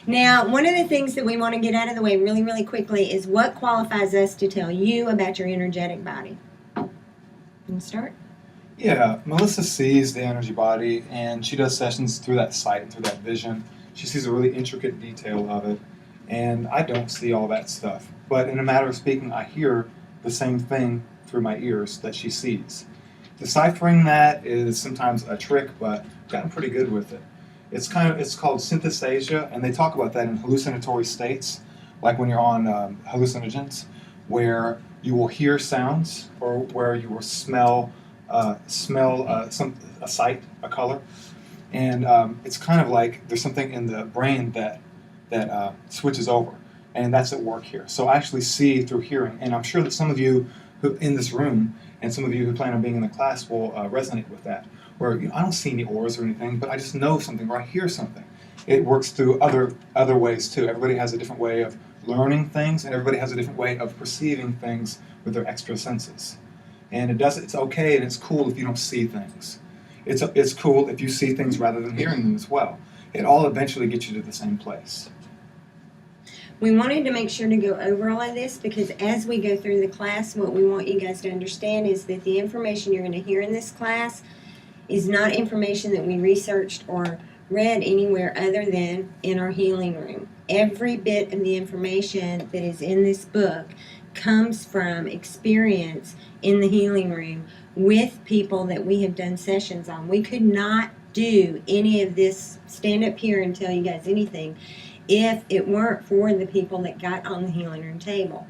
Now, one of the things that we want to get out of the way really, really quickly is what qualifies us to tell you about your energetic body. Can you start? Yeah, Melissa sees the energy body, and she does sessions through that sight and through that vision. She sees a really intricate detail of it, and I don't see all that stuff. But in a matter of speaking, I hear the same thing through my ears that she sees. Deciphering that is sometimes a trick, but I've gotten pretty good with it. It's called synesthesia, and they talk about that in hallucinatory states, like when you're on hallucinogens, where you will hear sounds or where you will smell a sight, a color, and it's kind of like there's something in the brain that switches over, and that's at work here. So I actually see through hearing, and I'm sure that some of you who in this room and some of you who plan on being in the class will resonate with that. Where I don't see any auras or anything, but I just know something or I hear something. It works through other ways too. Everybody has a different way of learning things, and everybody has a different way of perceiving things with their extra senses. And it's okay and it's cool if you don't see things. It's cool if you see things rather than hearing them as well. It all eventually gets you to the same place. We wanted to make sure to go over all of this because as we go through the class, what we want you guys to understand is that the information you're going to hear in this class is not information that we researched or read anywhere other than in our healing room. Every bit of the information that is in this book comes from experience in the healing room with people that we have done sessions on. We could not do any of this, stand up here and tell you guys anything, if it weren't for the people that got on the healing room table.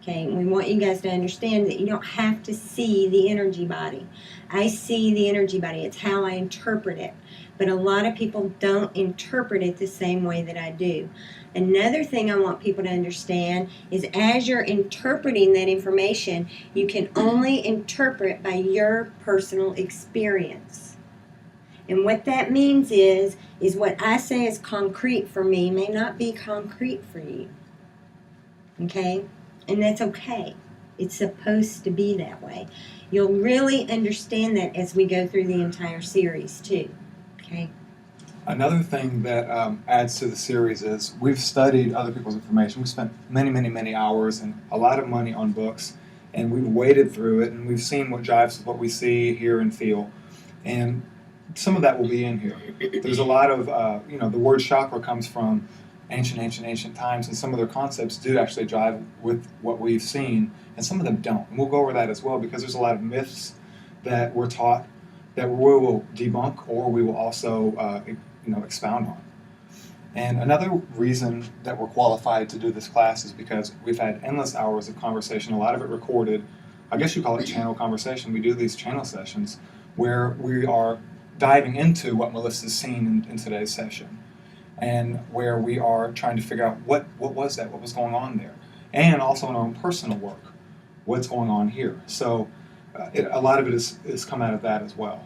Okay, we want you guys to understand that you don't have to see the energy body. I see the energy body. It's how I interpret it. But a lot of people don't interpret it the same way that I do. Another thing I want people to understand is as you're interpreting that information, you can only interpret by your personal experience. And what that means is what I say is concrete for me may not be concrete for you. Okay? And that's okay. It's supposed to be that way. You'll really understand that as we go through the entire series, too. Okay? Another thing that adds to the series is we've studied other people's information. We spent many, many, many hours and a lot of money on books, and we've waded through it, and we've seen what jives with what we see, hear, and feel. And some of that will be in here. There's a lot of, the word chakra comes from ancient times, and some of their concepts do actually jive with what we've seen, and some of them don't. And we'll go over that as well because there's a lot of myths that we're taught that we will debunk or we will also expound on. And another reason that we're qualified to do this class is because we've had endless hours of conversation, a lot of it recorded. I guess you call it channel conversation. We do these channel sessions where we are diving into what Melissa's seen in today's session, and where we are trying to figure out what was that, what was going on there, and also in our own personal work, what's going on here. So a lot of it is come out of that as well.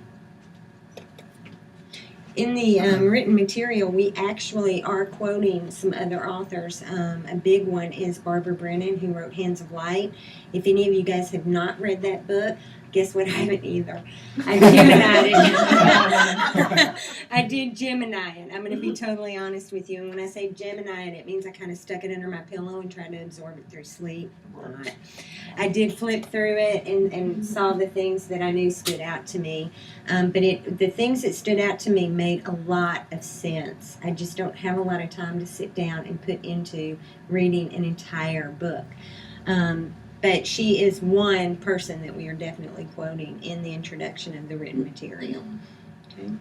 In the written material, we actually are quoting some other authors. A big one is Barbara Brennan, who wrote Hands of Light. If any of you guys have not read that book, guess what? I haven't either. I Gemini'd it. I did Gemini it. I'm going to be totally honest with you. And when I say Gemini it means I kind of stuck it under my pillow and tried to absorb it through sleep. I did flip through it and saw the things that I knew stood out to me. But the things that stood out to me made a lot of sense. I just don't have a lot of time to sit down and put into reading an entire book. But she is one person that we are definitely quoting in the introduction of the written material. Okay.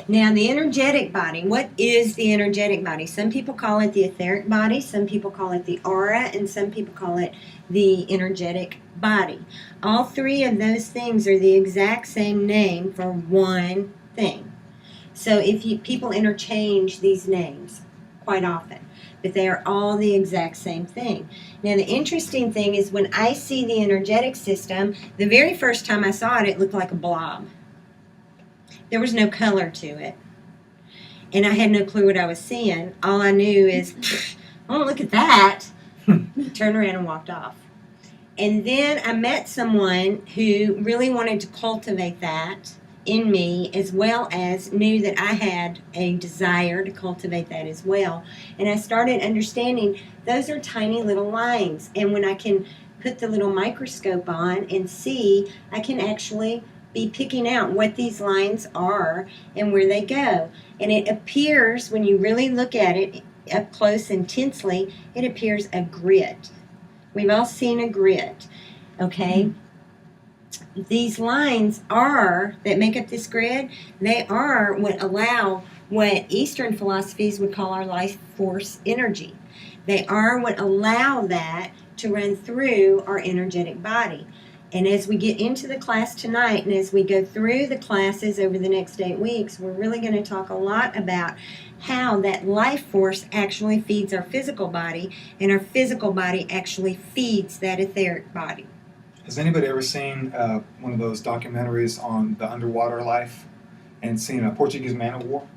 Now, the energetic body. What is the energetic body? Some people call it the etheric body, some people call it the aura, and some people call it the energetic body. All three of those things are the exact same name for one thing. So people interchange these names quite often, but they are all the exact same thing. Now, the interesting thing is when I see the energetic system, the very first time I saw it, it looked like a blob. There was no color to it. And I had no clue what I was seeing. All I knew is, oh, look at that. Turned around and walked off. And then I met someone who really wanted to cultivate that in me, as well as knew that I had a desire to cultivate that as well. And I started understanding those are tiny little lines. And when I can put the little microscope on and see, I can actually be picking out what these lines are and where they go. And it appears, when you really look at it up close intensely, it appears a grid. We've all seen a grid, okay? These lines are, that make up this grid, they are what allow what Eastern philosophies would call our life force energy. They are what allow that to run through our energetic body. And as we get into the class tonight, and as we go through the classes over the next 8 weeks, we're really going to talk a lot about how that life force actually feeds our physical body, and our physical body actually feeds that etheric body. Has anybody ever seen one of those documentaries on the underwater life and seen a Portuguese man of war?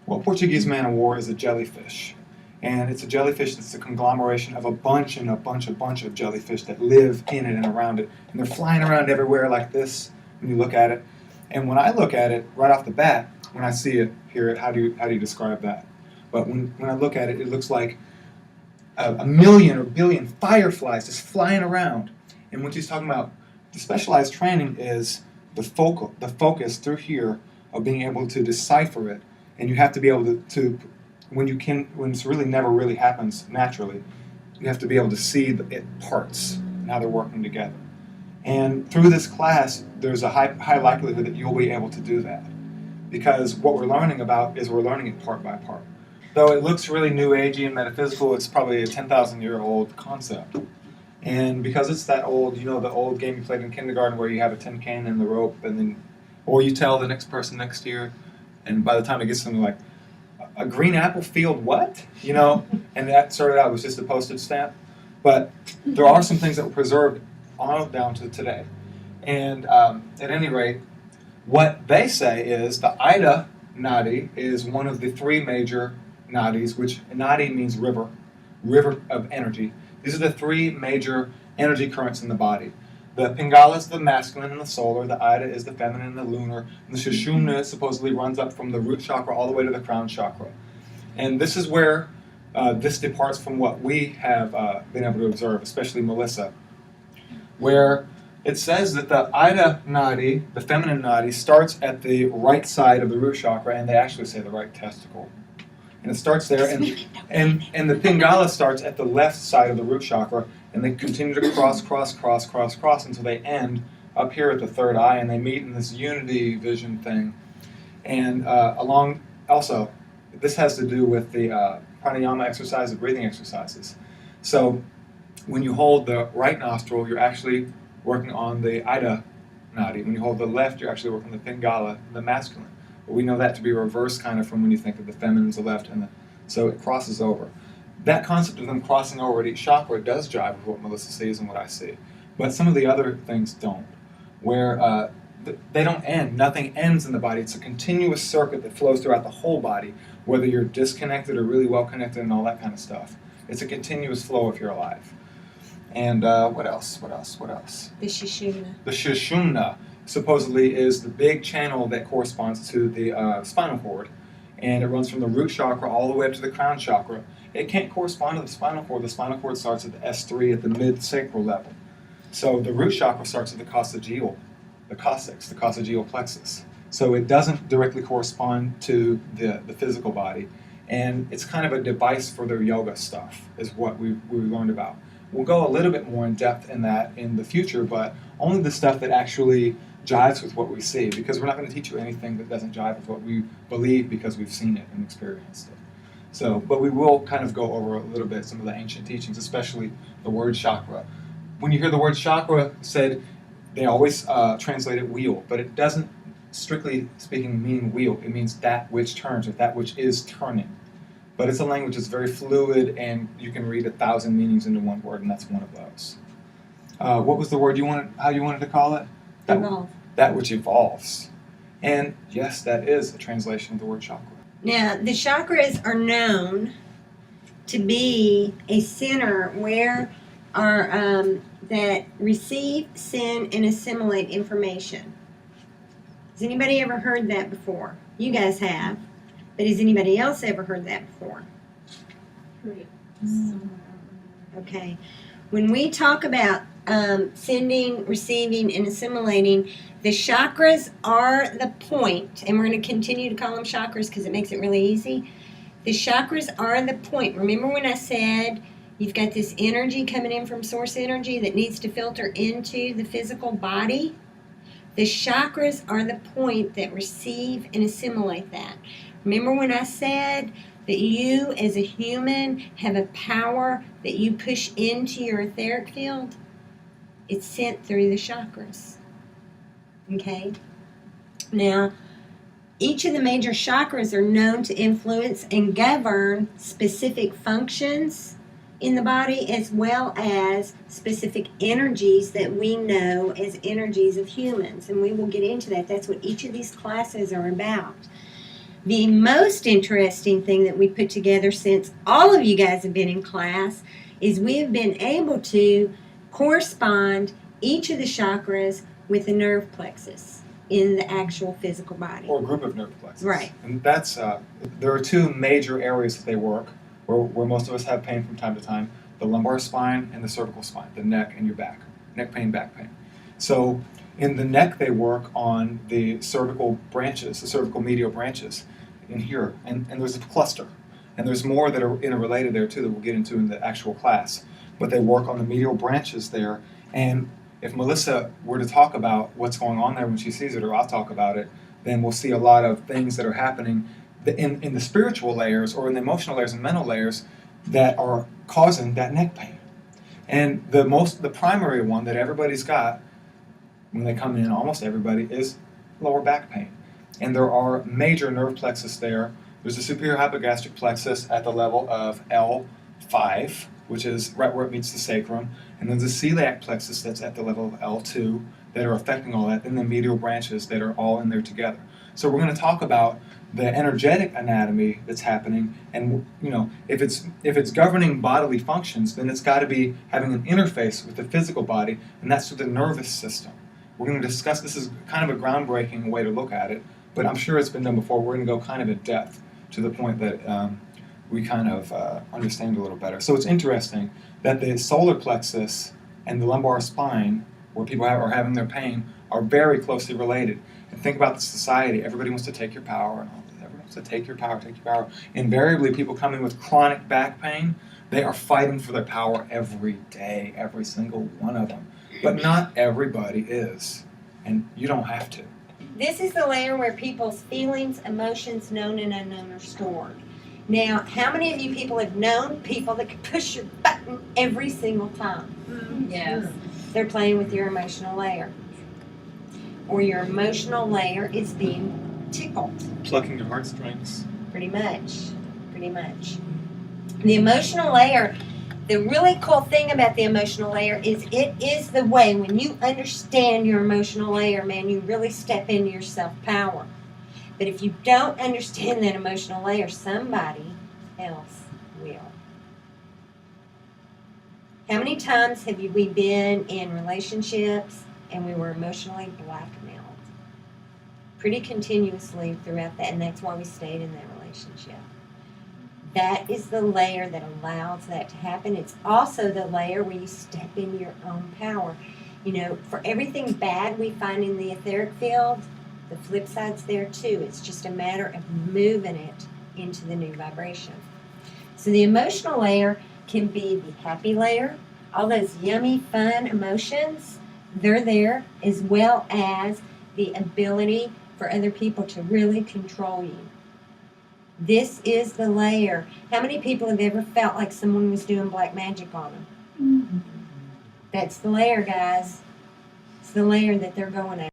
Well, Portuguese man of war is a jellyfish. And it's a jellyfish that's a conglomeration of a bunch of jellyfish that live in it and around it. And they're flying around everywhere like this when you look at it. And when I look at it right off the bat, when I see it, hear it, how do you describe that? But when I look at it, it looks like a million or billion fireflies just flying around. And what she's talking about, the specialized training is the focus through here of being able to decipher it. And you have to be able to when it's really never really happens naturally, you have to be able to see it parts and how they're working together. And through this class, there's a high likelihood that you'll be able to do that. Because what we're learning about is we're learning it part by part. Though it looks really new agey and metaphysical, it's probably a 10,000-year-old concept. And because it's that old, you know, the old game you played in kindergarten where you have a tin can and the rope, and then, or you tell the next person next to you, and by the time it gets to them, like, a green apple field what? You know, and that started out was just a postage stamp. But there are some things that were preserved on down to today. And at any rate, what they say is the Ida Nadi is one of the 3 major nadis, which nadi means river of energy. These are the 3 major energy currents in the body. The Pingala is the masculine and the solar, the Ida is the feminine and the lunar, and the Sushumna supposedly runs up from the root chakra all the way to the crown chakra. And this is where this departs from what we have been able to observe, especially Melissa, where it says that the Ida Nadi, the feminine Nadi, starts at the right side of the root chakra, and they actually say the right testicle. And it starts there, and the Pingala starts at the left side of the root chakra, and they continue to cross until they end up here at the third eye, and they meet in this unity vision thing. And also, this has to do with the pranayama exercise, the breathing exercises. So when you hold the right nostril, you're actually working on the Ida Nadi. When you hold the left, you're actually working the Pingala, the masculine. But we know that to be reverse kind of from when you think of the feminine to the left, so it crosses over. That concept of them crossing over at each chakra does jive with what Melissa sees and what I see. But some of the other things don't, where they don't end. Nothing ends in the body. It's a continuous circuit that flows throughout the whole body, whether you're disconnected or really well connected and all that kind of stuff. It's a continuous flow if you're alive. And what else? The Sushumna. The Sushumna supposedly is the big channel that corresponds to the spinal cord. And it runs from the root chakra all the way up to the crown chakra. It can't correspond to the spinal cord. The spinal cord starts at the S3 at the mid-sacral level. So the root chakra starts at the coccygeal, the coccyx, the coccygeal plexus. So it doesn't directly correspond to the physical body. And it's kind of a device for their yoga stuff, is what we learned about. We'll go a little bit more in depth in that in the future, but only the stuff that actually jives with what we see, because we're not going to teach you anything that doesn't jive with what we believe because we've seen it and experienced it. So, but we will kind of go over a little bit some of the ancient teachings, especially the word chakra. When you hear the word chakra said, they always translate it wheel, but it doesn't, strictly speaking, mean wheel. It means that which turns, or that which is turning. But it's a language that's very fluid, and you can read 1,000 meanings into one word, and that's one of those. What was the word how you wanted to call it? Evolve. That which evolves. And yes, that is a translation of the word chakra. Now, the chakras are known to be a center where that receive, send, and assimilate information. Has anybody ever heard that before? You guys have. But has anybody else ever heard that before? Okay. When we talk about sending, receiving, and assimilating, the chakras are the point, and we're going to continue to call them chakras because it makes it really easy. The chakras are the point. Remember when I said you've got this energy coming in from source energy that needs to filter into the physical body? The chakras are the point that receive and assimilate that. Remember when I said that you as a human have a power that you push into your etheric field? It's sent through the chakras. Okay? Now, each of the major chakras are known to influence and govern specific functions in the body as well as specific energies that we know as energies of humans. And we will get into that. That's what each of these classes are about. The most interesting thing that we put together since all of you guys have been in class is we have been able to correspond each of the chakras with the nerve plexus in the actual physical body. Or a group of nerve plexus. Right. And that's, there are two major areas that they work, where most of us have pain from time to time: the lumbar spine and the cervical spine, the neck and your back. Neck pain, back pain. So in the neck, they work on the cervical branches, the cervical medial branches in here. And there's a cluster. And there's more that are interrelated there, too, that we'll get into in the actual class. But they work on the medial branches there. And if Melissa were to talk about what's going on there when she sees it, or I'll talk about it, then we'll see a lot of things that are happening in the spiritual layers or in the emotional layers and mental layers that are causing that neck pain. And the primary one that everybody's got when they come in, almost everybody, is lower back pain. And there are major nerve plexus there. There's a superior hypogastric plexus at the level of L5, which is right where it meets the sacrum. And then the celiac plexus that's at the level of L2 that are affecting all that. Then the medial branches that are all in there together. So we're going to talk about the energetic anatomy that's happening, and if it's governing bodily functions, then it's got to be having an interface with the physical body, and that's through the nervous system. We're going to discuss this is kind of a groundbreaking way to look at it, but I'm sure it's been done before. We're going to go kind of in depth to the point that we kind of understand a little better. So it's interesting that the solar plexus and the lumbar spine, where people are having their pain, are very closely related. And think about the society. Everybody wants to take your power, and all that. Everyone wants to take your power, take your power. Invariably, people come in with chronic back pain. They are fighting for their power every day, every single one of them. But not everybody is, and you don't have to. This is the layer where people's feelings, emotions, known and unknown, are stored. Now, how many of you people have known people that could push your button every single time? Yes. They're playing with your emotional layer. Or your emotional layer is being tickled. Plucking your heartstrings. Pretty much. Pretty much. The emotional layer, the really cool thing about the emotional layer is it is the way, when you understand your emotional layer, man, you really step into your self-power. But if you don't understand that emotional layer, somebody else will. How many times have we been in relationships and we were emotionally blackmailed? Pretty continuously throughout that, and that's why we stayed in that relationship. That is the layer that allows that to happen. It's also the layer where you step into your own power. For everything bad we find in the etheric field, the flip side's there too. It's just a matter of moving it into the new vibration. So the emotional layer can be the happy layer. All those yummy, fun emotions, they're there, as well as the ability for other people to really control you. This is the layer. How many people have ever felt like someone was doing black magic on them? Mm-hmm. That's the layer, guys. It's the layer that they're going at.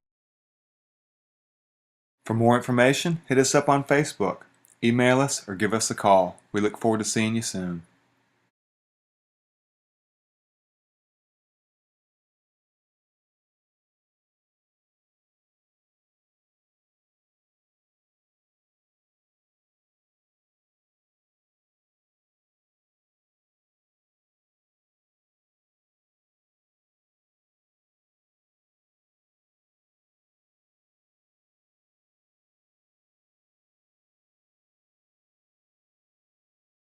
For more information, hit us up on Facebook, email us, or give us a call. We look forward to seeing you soon.